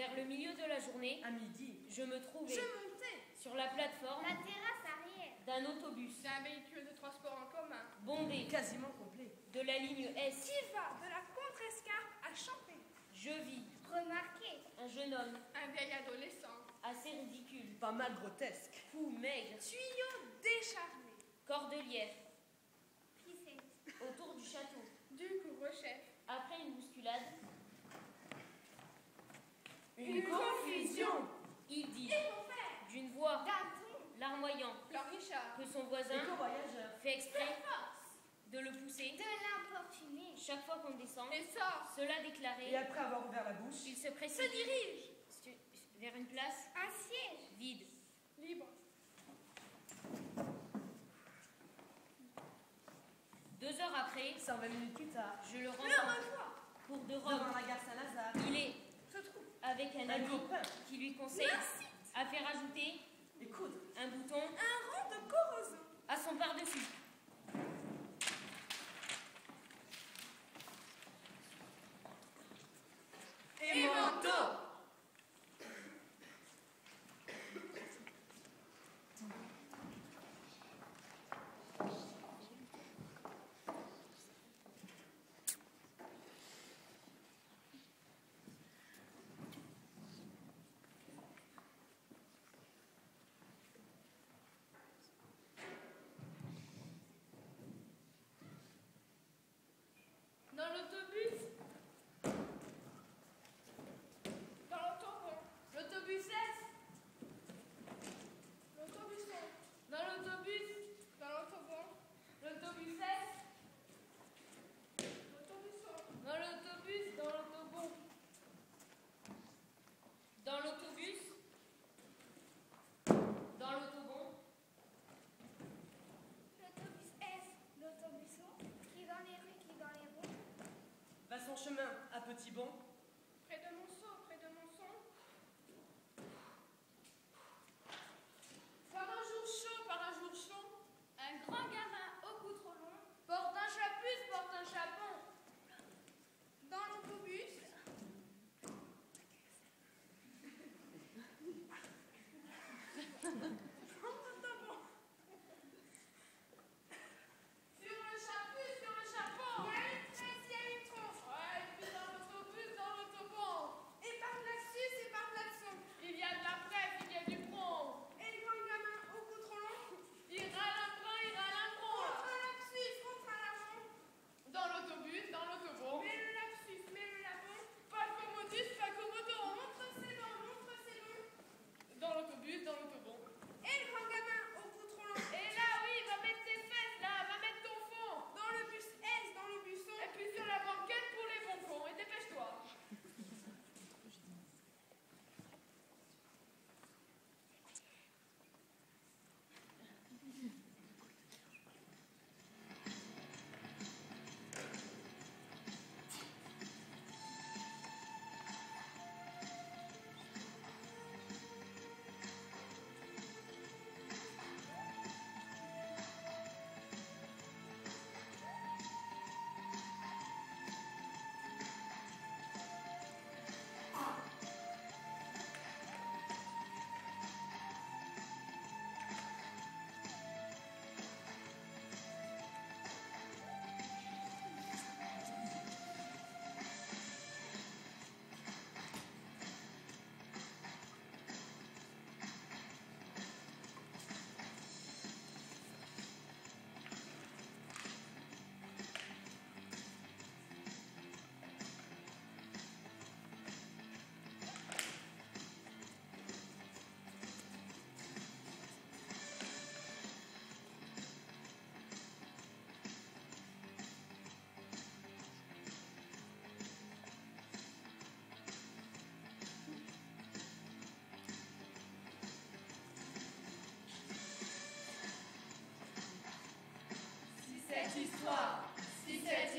Vers le milieu de la journée, À midi, je me trouvais Je montais. sur la plateforme La terrasse arrière. d'un autobus C'est un véhicule de transport en commun. bondé quasiment complet. de la ligne S. Qui va de la Contrescarpe à Champé. Je vis Remarquez. un jeune homme Un vieil adolescent. assez ridicule, Pas mal grotesque. fou, maigre, Tuyau décharné. cordelière, Plissé. autour du château. Du couvre-chef. Après une bousculade, Une confusion. il dit Et mon père. d'une voix D'un ton. larmoyant Plan Richard. que son voisin Éco-voyageur. fait exprès de le pousser De l'importuner. chaque fois qu'on descend. Et sort. Cela Et déclaré, après avoir ouvert la bouche, il se Se précipite dirige. vers une place Un siège. vide. Libre. 2 heures après, 120 minutes plus tard, je le Le rencontre rejoint. pour de devant Rome. la gare Saint-Lazare, Il est Se trouve. avec un un ami copain, qui lui conseille Merci. à faire ajouter les coudes, un bouton Un rang de corrosion. à son par-dessus. et manteau. Dans l'autobus. Dans l'autobus. L'autobus S. L'autobusson. Dans l'autobus. Dans l'autobus. L'autobus S. L'autobusson. Dans l'autobus. Dans l'autobus. Dans l'autobus, dans l'autobon, L'autobus S. L'autobusson. Qui dans les rues, qui dans les ronds. Va son chemin à petits bonds, Près de mon seau, près de mon son. Par un jour chaud, par un jour chaud, un grand gamin au cou trop long porte un chapuce, porte un chapon. Dans l'autobus. Sur le chapuce, sur le chapeau. Il y a une tresse, il y a une tronche. Ouais, et puis dans l'autobus, dans l'autobon. Et par là-dessus, et par là-dessous. Il y a de la presse, il y a du front. Et le grand gamin au cou trop long. Il râle un brin, il râle un bron. Contre un lapsus, contre un lapon. Dans l'autobus, dans l'autobon. Mais le lapsus, mais le lapon. Pas commodus, pas commodo. Montre ses dents, montre ses dents. Dans l'autobus, dans l'autobon. Et le grand gamin au cou trop long. Et là, oui, va mettre tes fesses, là, va mettre ton fond. Dans le bus S, dans le busson. Et puis sur la banquette pour les bons cons. Et dépêche-toi. cette histoire, si cette